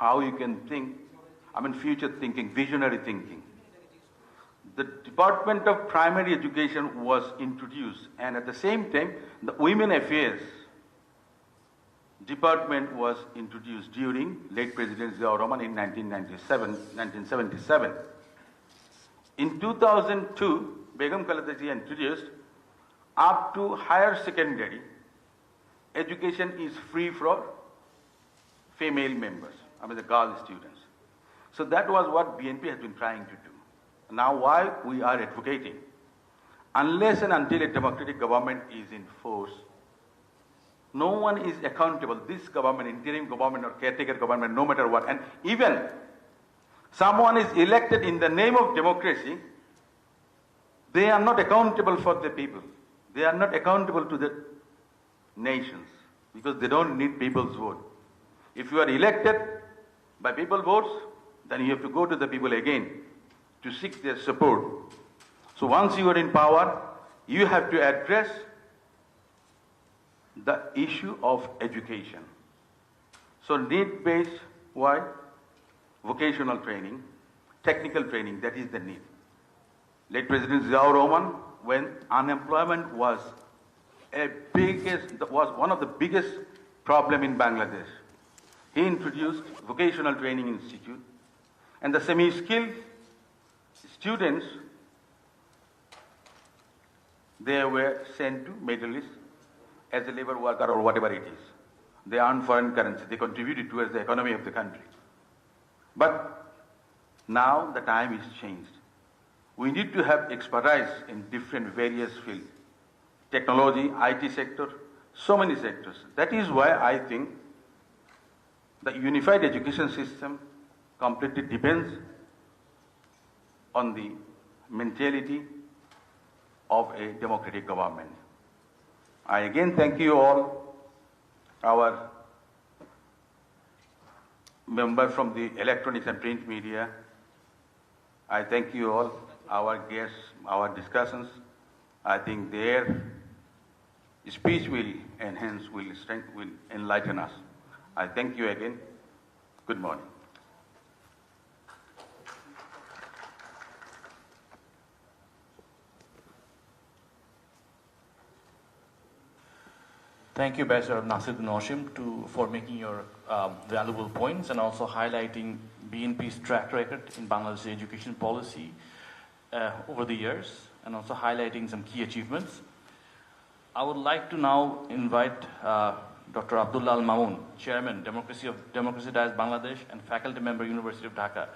how you can think, future thinking, visionary thinking. The Department of Primary Education was introduced, and at the same time, the Women Affairs Department was introduced during late President Ziaur Rahman in 1977. In 2002, Begum Khaleda Ji introduced up to higher secondary, education is free for female members, the girl students. So that was what BNP has been trying to do. Now why we are advocating, unless and until a democratic government is in force, no one is accountable. This government, interim government or caretaker government, no matter what, and even someone is elected in the name of democracy, they are not accountable for the people. They are not accountable to the nations because they don't need people's vote. If you are elected by people's votes, then you have to go to the people again to seek their support. So once you are in power, you have to address the issue of education. So need-based, why? Vocational training, technical training, that is the need. Late President Ziaur Rahman, when unemployment was one of the biggest problem in Bangladesh, he introduced vocational training institute, and the semi-skilled students, they were sent to Middle East as a labor worker or whatever it is. They earn foreign currency, they contributed towards the economy of the country. But now the time is changed. We need to have expertise in different various fields. Technology, IT sector, so many sectors. That is why I think the unified education system completely depends on the mentality of a democratic government. I again thank you all, our members from the electronics and print media. I thank you all, our guests, our discussions. I think their speech will enhance, will enlighten us. I thank you again. Good morning. Thank you, Ambassador Nasiruddin Hashim, for making your valuable points and also highlighting BNP's track record in Bangladesh education policy over the years, and also highlighting some key achievements. I would like to now invite Dr. Abdullah Al-Mamun, Chairman, Democracy Dias Bangladesh and faculty member, University of Dhaka,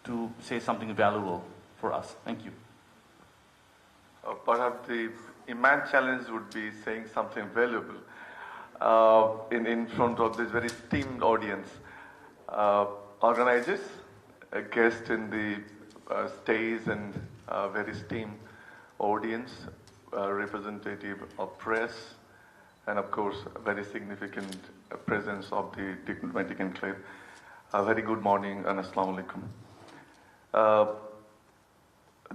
to say something valuable for us. Thank you. Perhaps the immense challenge would be saying something valuable in front of this very esteemed audience. Organizers, a guest in the stage, and very esteemed audience, representative of press, and of course a very significant presence of the diplomatic enclave. A very good morning and Assalamu Alaikum.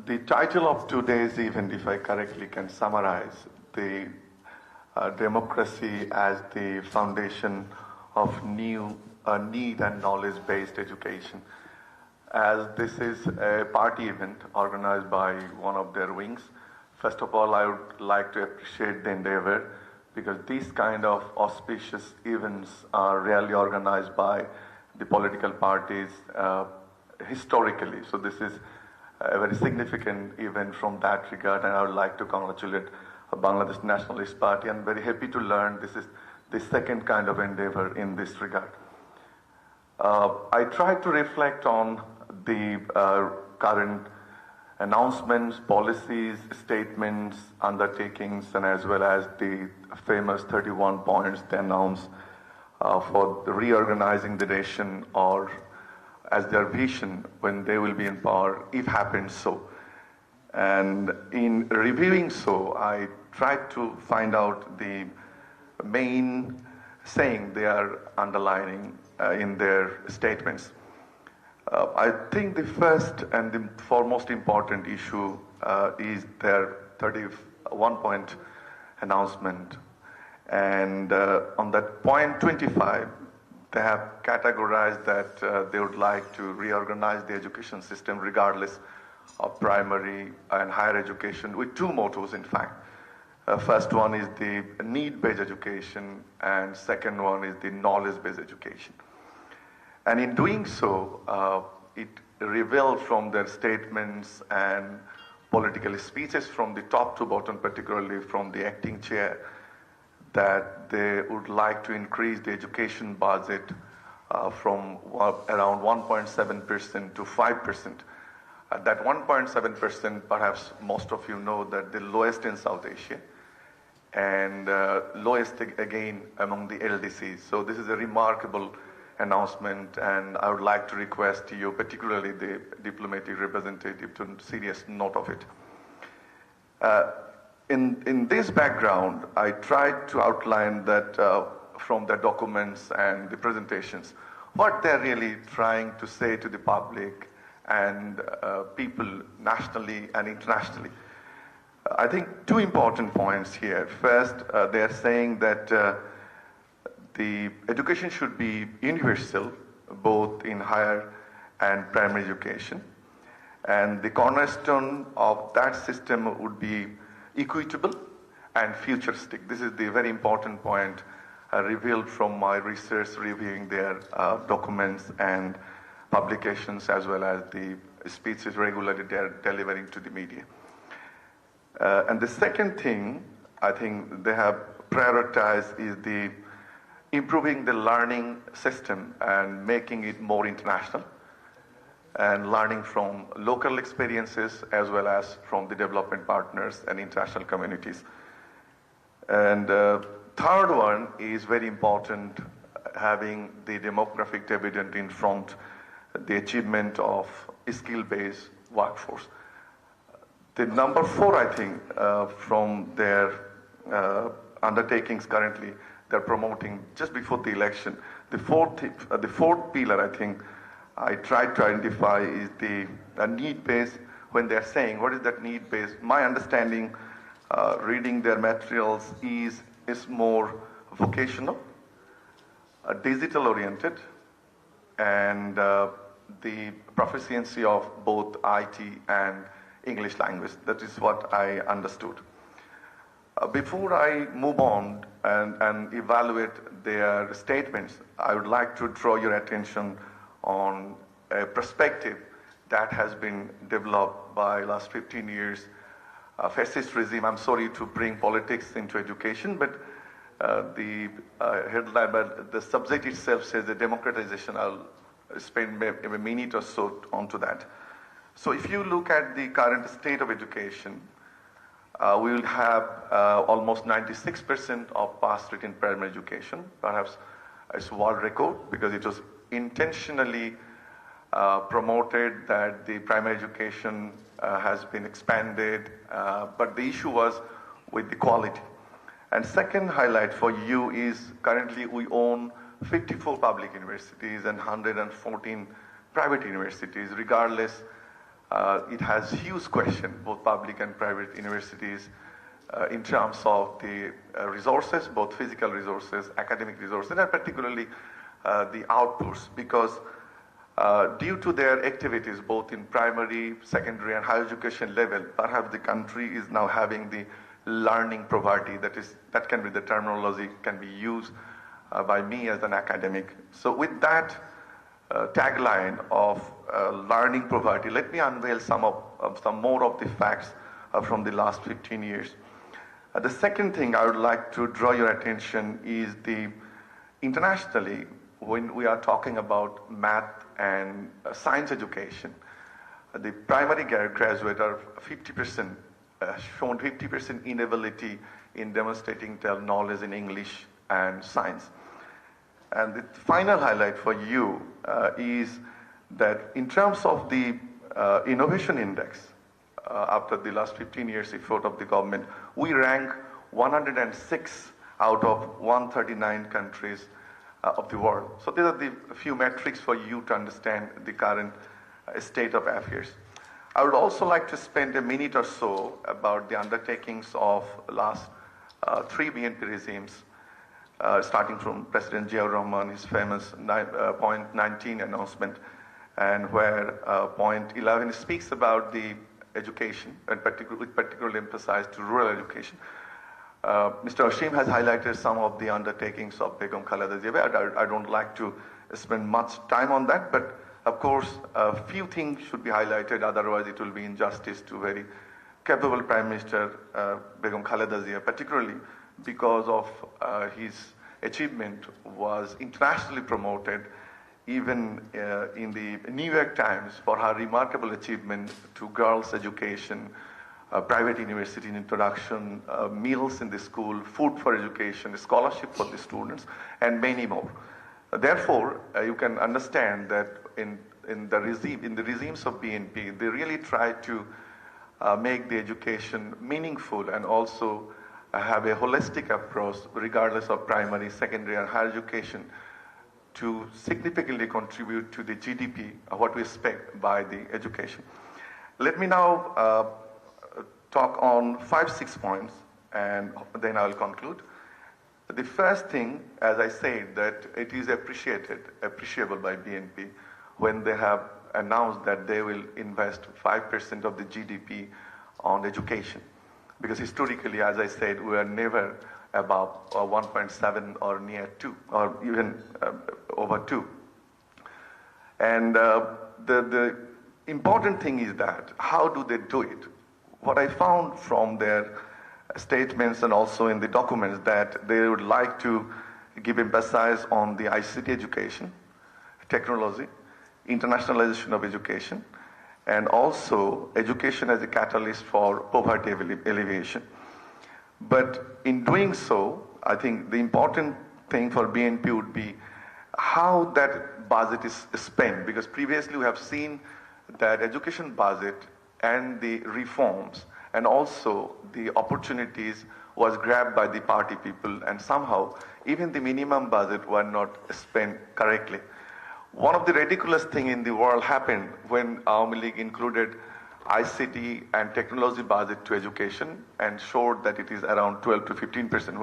The title of today's event, if I correctly can summarize, the democracy as the foundation of new need and knowledge-based education. As this is a party event organized by one of their wings, first of all, I would like to appreciate the endeavor, because these kind of auspicious events are rarely organized by the political parties historically. So this is a very significant event from that regard, and I would like to congratulate Bangladesh Nationalist Party. I'm very happy to learn this is the second kind of endeavor in this regard. I tried to reflect on the current announcements, policies, statements, undertakings, and as well as the famous 31 points they announced for the reorganizing the nation, or as their vision when they will be in power, if happens so. And in reviewing so, I tried to find out the main saying they are underlining in their statements. I think the first and the foremost important issue is their they have categorized that they would like to reorganize the education system regardless of primary and higher education with two mottos, in fact. First one is the need-based education, and second one is the knowledge-based education. And in doing so, it revealed from their statements and political speeches from the top to bottom, particularly from the acting chair, that they would like to increase the education budget from around 1.7% to 5%. That 1.7%, perhaps most of you know that the lowest in South Asia and lowest again among the LDCs. So this is a remarkable announcement, and I would like to request you, particularly the diplomatic representative, to serious note of it. In this background, I tried to outline that from the documents and the presentations, what they're really trying to say to the public and people nationally and internationally. I think two important points here. First, they're saying that the education should be universal, both in higher and primary education. And the cornerstone of that system would be equitable and futuristic. This is the very important point revealed from my research reviewing their documents and publications, as well as the speeches regularly they're delivering to the media. And the second thing I think they have prioritized is the improving the learning system and making it more international, and learning from local experiences as well as from the development partners and international communities. And third one is very important, having the demographic dividend in front, the achievement of skill-based workforce. The number 4, I think, from their undertakings currently, they're promoting just before the election. The fourth pillar, I think, I tried to identify is the need-based. When they're saying, what is that need-based? My understanding, reading their materials, is more vocational, digital-oriented, and the proficiency of both IT and English language. That is what I understood. Before I move on and evaluate their statements, I would like to draw your attention on a perspective that has been developed by last 15 years. Fascist regime, I'm sorry to bring politics into education, but the headline, but the subject itself says the democratization. I'll spend a minute or so onto that. So if you look at the current state of education, we will have almost 96% of pass rate in primary education. Perhaps it's world record because it was intentionally promoted that the primary education has been expanded, but the issue was with the quality. And second highlight for you is currently we own 54 public universities and 114 private universities. Regardless, it has huge question, both public and private universities, in terms of the resources, both physical resources, academic resources, and particularly the outputs, because due to their activities both in primary, secondary, and higher education level, perhaps the country is now having the learning poverty. That can be the terminology can be used by me as an academic. So with that tagline of learning poverty, let me unveil some more of the facts from the last 15 years. The second thing I would like to draw your attention is the internationally, when we are talking about math and science education, the primary graduate are 50%, shown 50% inability in demonstrating their knowledge in English and science. And the final highlight for you is that in terms of the innovation index, after the last 15 years effort of the government, we rank 106 out of 139 countries of the world. So these are the few metrics for you to understand the current state of affairs. I would also like to spend a minute or so about the undertakings of last 3 BNP regimes. starting from President Ziaur Rahman, his famous point 19 announcement, and where point 11 speaks about the education, and with particular emphasis to rural education. Mr. Hashim has highlighted some of the undertakings of Begum Khaleda Zia. I don't like to spend much time on that, but of course, a few things should be highlighted, otherwise it will be injustice to very capable Prime Minister Begum Khaleda Zia, particularly because of his achievement was internationally promoted, even in the New York Times, for her remarkable achievement to girls' education, private university introduction, meals in the school, food for education, scholarship for the students, and many more. Therefore, you can understand that in the regimes of BNP, they really try to make the education meaningful and also have a holistic approach, regardless of primary, secondary, and higher education, to significantly contribute to the GDP, what we expect by the education. Let me now talk on 5-6 points, and then I will conclude. The first thing, as I said, that it is appreciable by BNP when they have announced that they will invest 5% of the GDP on education. Because historically, as I said, we are never above 1.7 or near 2, or even over 2. And the important thing is that, how do they do it? What I found from their statements and also in the documents, that they would like to give emphasis on the ICT education, technology, internationalization of education, and also education as a catalyst for poverty alleviation. But in doing so, I think the important thing for BNP would be how that budget is spent, because previously we have seen that education budget and the reforms and also the opportunities was grabbed by the party people, and somehow even the minimum budget were not spent correctly. One of the ridiculous things in the world happened when Awami League included ICT and technology budget to education and showed that it is around 12 to 15%,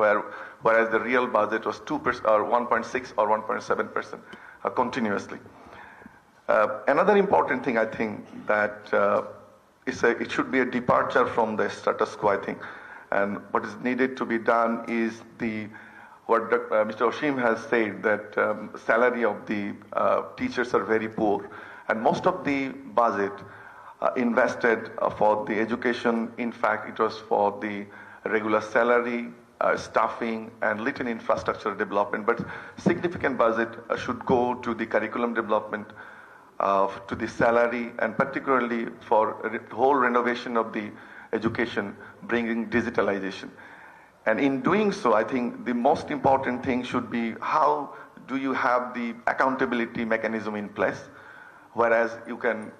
whereas the real budget was 2% or 1.6 or 1.7% continuously. Another important thing, I think, that it should be a departure from the status quo, I think. And what is needed to be done is what Mr. Hashim has said, that salary of the teachers are very poor. And most of the budget invested for the education, in fact, it was for the regular salary, staffing, and little infrastructure development. But significant budget should go to the curriculum development, to the salary, and particularly for the whole renovation of the education, bringing digitalization. And in doing so, I think the most important thing should be, how do you have the accountability mechanism in place, whereas you can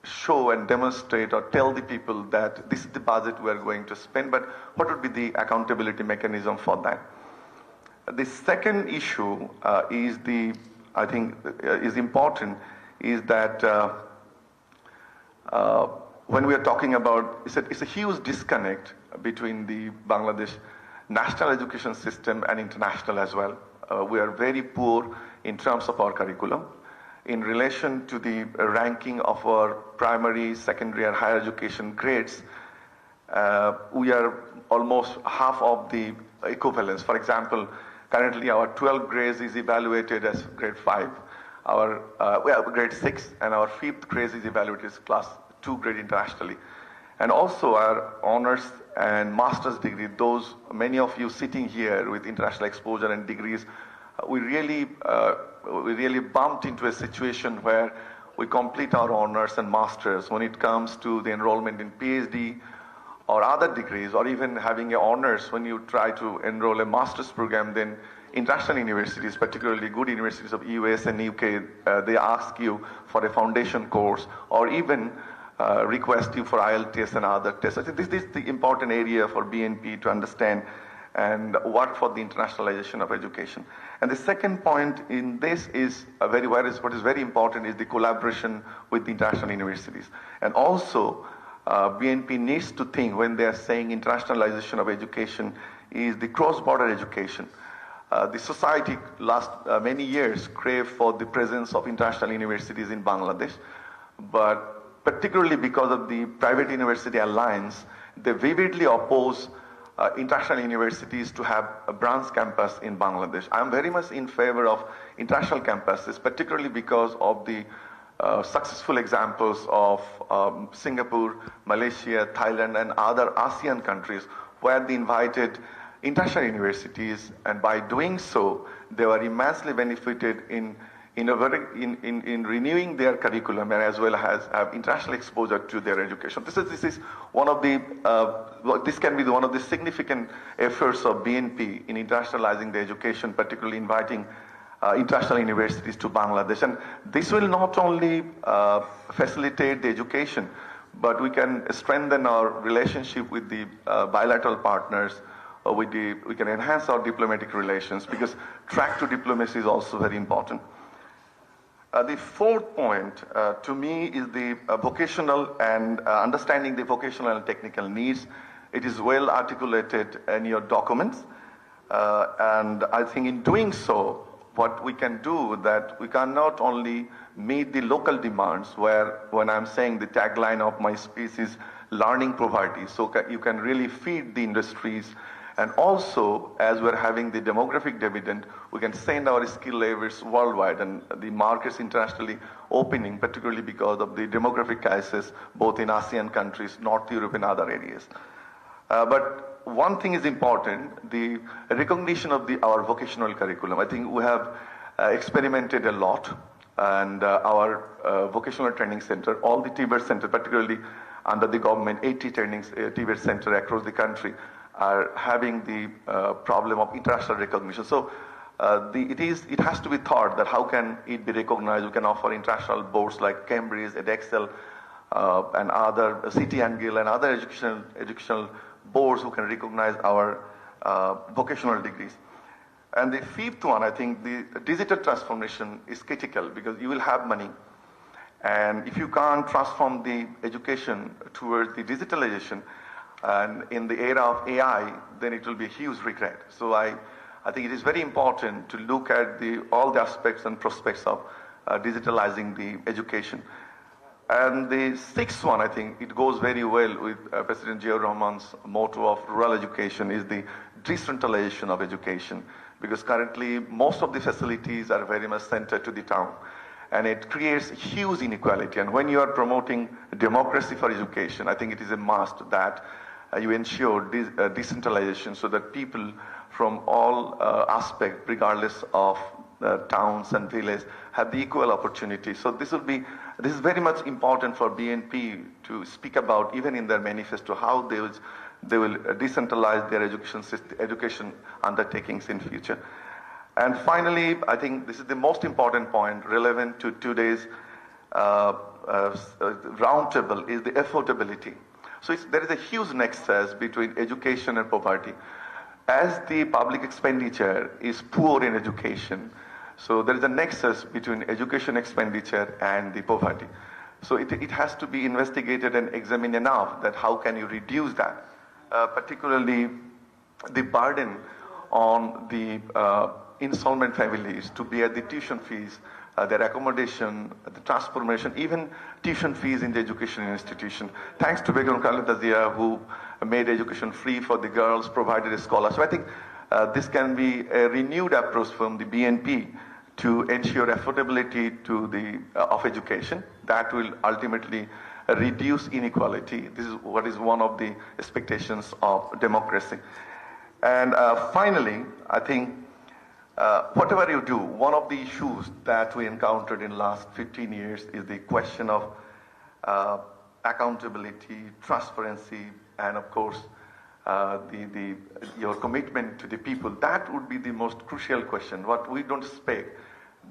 show and demonstrate or tell the people that this is the budget we are going to spend, but what would be the accountability mechanism for that? The second issue I think is important, is that when we are talking about, it's a huge disconnect between the Bangladesh national education system and international as well. We are very poor in terms of our curriculum. In relation to the ranking of our primary, secondary, and higher education grades, we are almost half of the equivalence. For example, currently our 12th grade is evaluated as grade 5, grade 6, and our 5th grade is evaluated as class 2 grade internationally. And also our honors and master's degree, those many of you sitting here with international exposure and degrees, we really bumped into a situation where we complete our honors and masters. When it comes to the enrollment in PhD or other degrees, or even having a honors, when you try to enroll a master's program, then international universities, particularly good universities of US and UK, they ask you for a foundation course, or even request you for IELTS and other tests. I think this is the important area for BNP to understand and work for the internationalization of education. And the second point in this is what is very important is the collaboration with the international universities. And also, BNP needs to think, when they are saying internationalization of education, is the cross-border education. the society last many years crave for the presence of international universities in Bangladesh, but particularly because of the private university alliance, they vividly oppose international universities to have a branch campus in Bangladesh. I am very much in favor of international campuses, particularly because of the successful examples of Singapore, Malaysia, Thailand, and other ASEAN countries where they invited international universities, and by doing so, they were immensely benefited in renewing their curriculum and as well as have international exposure to their education. This is one of the this can be one of the significant efforts of BNP in internationalizing the education, particularly inviting international universities to Bangladesh. And this will not only facilitate the education, but we can strengthen our relationship with the bilateral partners. We can enhance our diplomatic relations, because track to diplomacy is also very important. The fourth point to me is the vocational and understanding the vocational and technical needs. It is well articulated in your documents, and I think in doing so, what we can do that we can not only meet the local demands, where when I'm saying the tagline of my speech is learning poverty, so you can really feed the industries. And also, as we're having the demographic dividend, we can send our skill labors worldwide, and the markets internationally opening, particularly because of the demographic crisis, both in ASEAN countries, North Europe, and other areas. But one thing is important, the recognition of our vocational curriculum. I think we have experimented a lot, and our vocational training center, all the TVET center, particularly under the government, 80 TVET center across the country, are having the problem of international recognition. So it has to be thought that how can it be recognized. We can offer international boards like Cambridge, Edexcel, and other City and Guild and other educational boards who can recognize our vocational degrees. And the fifth one, I think the digital transformation is critical, because you will have money, and if you can't transform the education towards the digitalization, and in the era of AI, then it will be a huge regret. So I think it is very important to look at all the aspects and prospects of digitalizing the education. And the sixth one, I think it goes very well with President Ziaur Rahman's motto of rural education, is the decentralization of education. Because currently, most of the facilities are very much centered to the town. And it creates huge inequality. And when you are promoting democracy for education, I think it is a must that you ensure decentralization, so that people from all aspects, regardless of towns and villages, have the equal opportunity. So this is very much important for BNP to speak about, even in their manifesto, how they will decentralize their education undertakings in future. And finally, I think this is the most important point relevant to today's roundtable, is the affordability. So there is a huge nexus between education and poverty. As the public expenditure is poor in education, so there is a nexus between education expenditure and the poverty. So it has to be investigated and examined enough that how can you reduce that, particularly the burden on the insolvent families to bear the tuition fees, their accommodation, the transformation, even tuition fees in the education institution. Thanks to Begum Khaleda Zia, who made education free for the girls, provided a scholarship. I think this can be a renewed approach from the BNP to ensure affordability of education. That will ultimately reduce inequality. This is what is one of the expectations of democracy. And finally, I think whatever you do, one of the issues that we encountered in the last 15 years is the question of accountability, transparency, and of course, your commitment to the people. That would be the most crucial question. What we don't expect,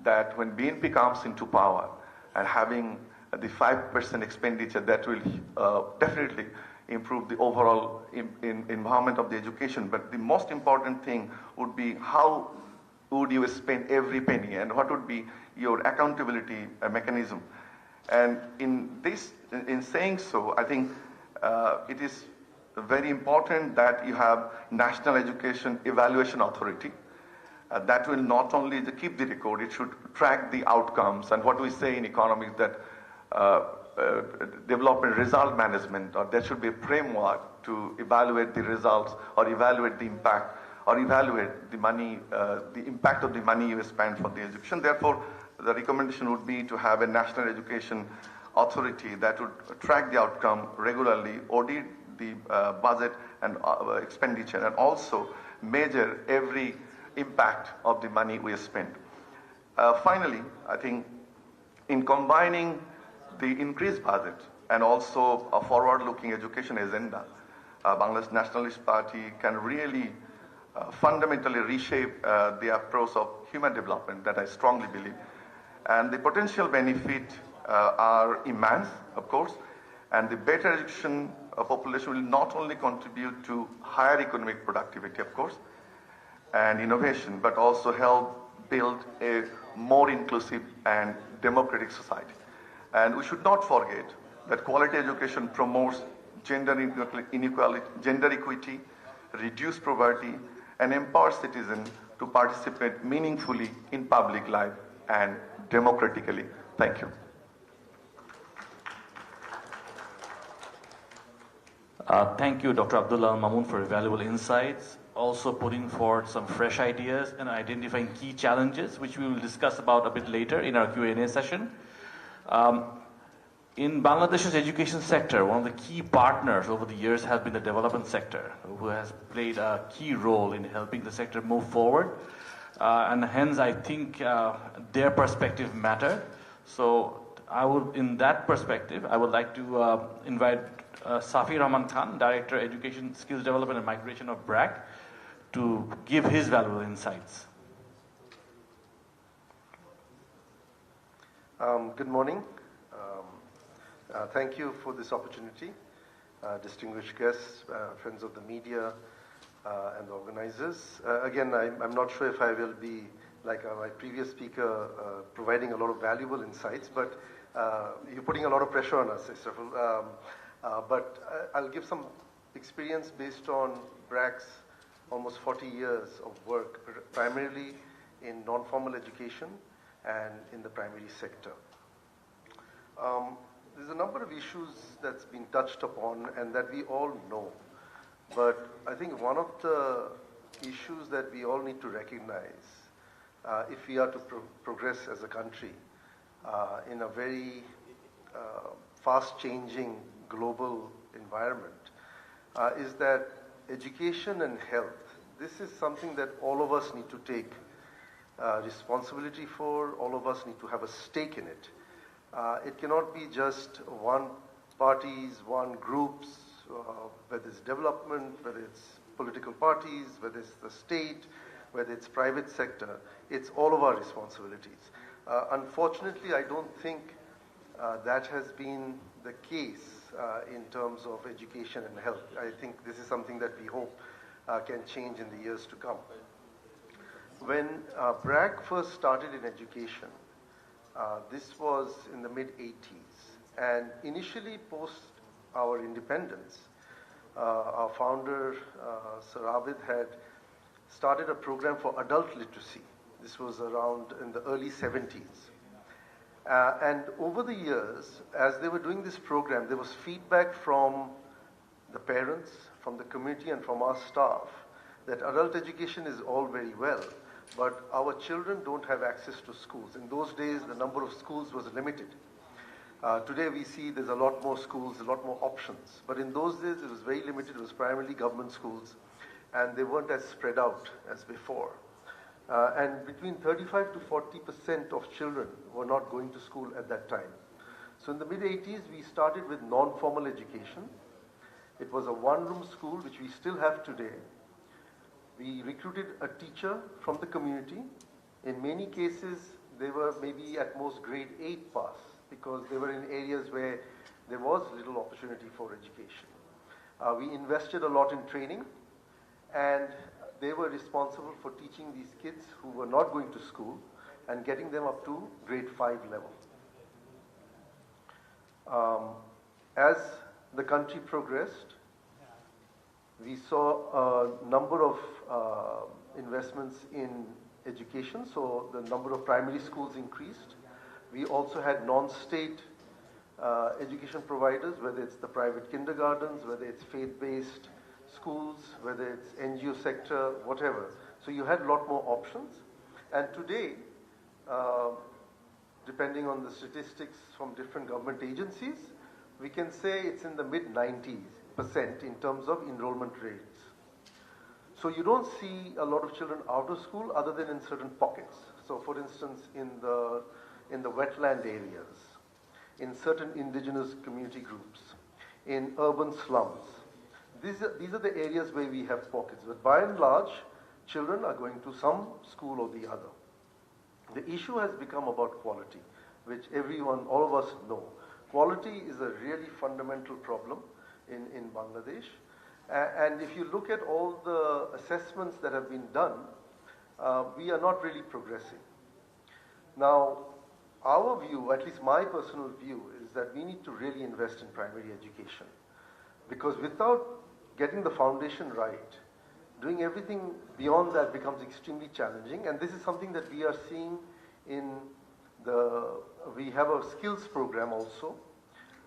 that when BNP comes into power and having the 5% expenditure, that will definitely improve the overall environment of the education. But the most important thing would be how would you spend every penny, and what would be your accountability mechanism. And in saying so, I think it is very important that you have National Education Evaluation Authority, that will not only keep the record, it should track the outcomes. And what we say in economics that development result management, or there should be a framework to evaluate the results or evaluate the impact or evaluate the money, the impact of the money you spend for the education. Therefore, the recommendation would be to have a national education authority that would track the outcome regularly, audit the budget and expenditure, and also measure every impact of the money we spend. Finally, I think in combining the increased budget and also a forward-looking education agenda, Bangladesh Nationalist Party can really fundamentally reshape the approach of human development that I strongly believe. And the potential benefit are immense, of course, and the better education population will not only contribute to higher economic productivity, of course, and innovation, but also help build a more inclusive and democratic society. And we should not forget that quality education promotes gender inequality, gender equity, reduce poverty, and empowers citizens to participate meaningfully in public life and democratically. Thank you. Thank you, Dr. Abdullah Mamoon, for valuable insights, also putting forward some fresh ideas and identifying key challenges, which we will discuss about a bit later in our Q&A session. In Bangladesh's education sector, one of the key partners over the years has been the development sector, who has played a key role in helping the sector move forward. And hence, I think their perspective matter. So in that perspective, I would like to invite Safi Rahman Khan, Director, Education, Skills Development and Migration of BRAC, to give his valuable insights. Good morning. Thank you for this opportunity. Distinguished guests, friends of the media, and the organizers. Again, I'm not sure if I will be, like my previous speaker, providing a lot of valuable insights, but you're putting a lot of pressure on us, Israfil. But I'll give some experience based on BRAC's almost 40 years of work, primarily in non-formal education and in the primary sector. There's a number of issues that's been touched upon and that we all know. But I think one of the issues that we all need to recognize, if we are to progress as a country in a very fast-changing global environment, is that education and health, this is something that all of us need to take responsibility for, all of us need to have a stake in it. It cannot be just one parties, one groups, whether it's development, whether it's political parties, whether it's the state, whether it's private sector. It's all of our responsibilities. Unfortunately, I don't think that has been the case in terms of education and health. I think this is something that we hope can change in the years to come. When BRAC first started in education, this was in the mid-80s, and initially post our independence, our founder, Sir Abid, had started a program for adult literacy. This was around in the early 70s. And over the years, as they were doing this program, there was feedback from the parents, from the community, and from our staff that adult education is all very well, but our children don't have access to schools. In those days, the number of schools was limited. Today we see there's a lot more schools, a lot more options. But in those days, it was very limited. It was primarily government schools, and they weren't as spread out as before. And between 35 to 40% of children were not going to school at that time. So in the mid-80s, we started with non-formal education. It was a one-room school, which we still have today. We recruited a teacher from the community. In many cases, they were maybe at most grade 8 pass, because they were in areas where there was little opportunity for education. We invested a lot in training, and they were responsible for teaching these kids who were not going to school and getting them up to grade 5 level. As the country progressed, we saw a number of investments in education, so the number of primary schools increased. We also had non-state education providers, whether it's the private kindergartens, whether it's faith-based schools, whether it's NGO sector, whatever. So you had a lot more options. And today, depending on the statistics from different government agencies, we can say it's in the mid-90% in terms of enrollment rates. So you don't see a lot of children out of school other than in certain pockets. So for instance, in the wetland areas, in certain indigenous community groups, in urban slums. These are the areas where we have pockets. But by and large, children are going to some school or the other. The issue has become about quality, which everyone, all of us know. Quality is a really fundamental problem in Bangladesh. And if you look at all the assessments that have been done, we are not really progressing. Now, our view, at least my personal view, is that we need to really invest in primary education. Because without getting the foundation right, doing everything beyond that becomes extremely challenging. And this is something that we are seeing we have a skills program also,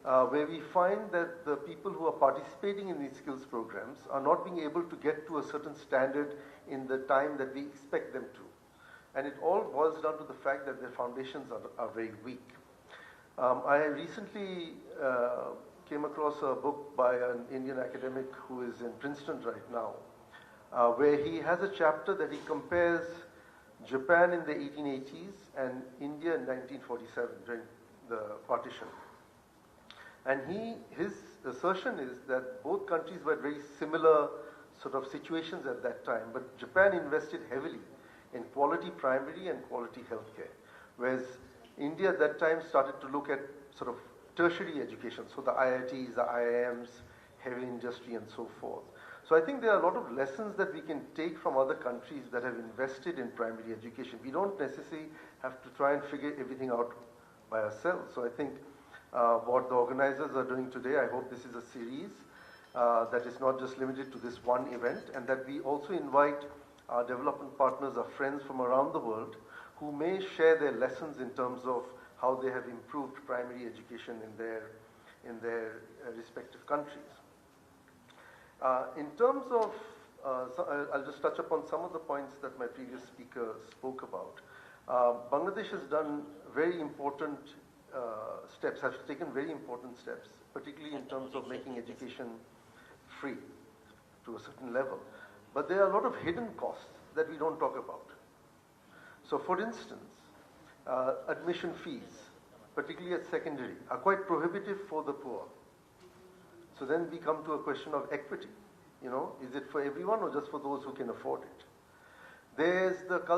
where we find that the people who are participating in these skills programs are not being able to get to a certain standard in the time that we expect them to. And it all boils down to the fact that their foundations are very weak. I recently came across a book by an Indian academic who is in Princeton right now, where he has a chapter that he compares Japan in the 1880s and India in 1947 during the partition. And his assertion is that both countries were very similar sort of situations at that time, but Japan invested heavily in quality primary and quality healthcare, whereas India at that time started to look at sort of tertiary education, so the IITs, the IIMs, heavy industry and so forth. So I think there are a lot of lessons that we can take from other countries that have invested in primary education. We don't necessarily have to try and figure everything out by ourselves. So I think what the organizers are doing today, I hope this is a series that is not just limited to this one event, and that we also invite our development partners, our friends from around the world, who may share their lessons in terms of how they have improved primary education in their respective countries. In terms of, I'll just touch upon some of the points that my previous speaker spoke about. Bangladesh has done very important steps, has taken very important steps, particularly in terms of making education free to a certain level. But there are a lot of hidden costs that we don't talk about. So for instance, admission fees, particularly at secondary, are quite prohibitive for the poor. So then we come to a question of equity. You know, is it for everyone or just for those who can afford it? There's the culture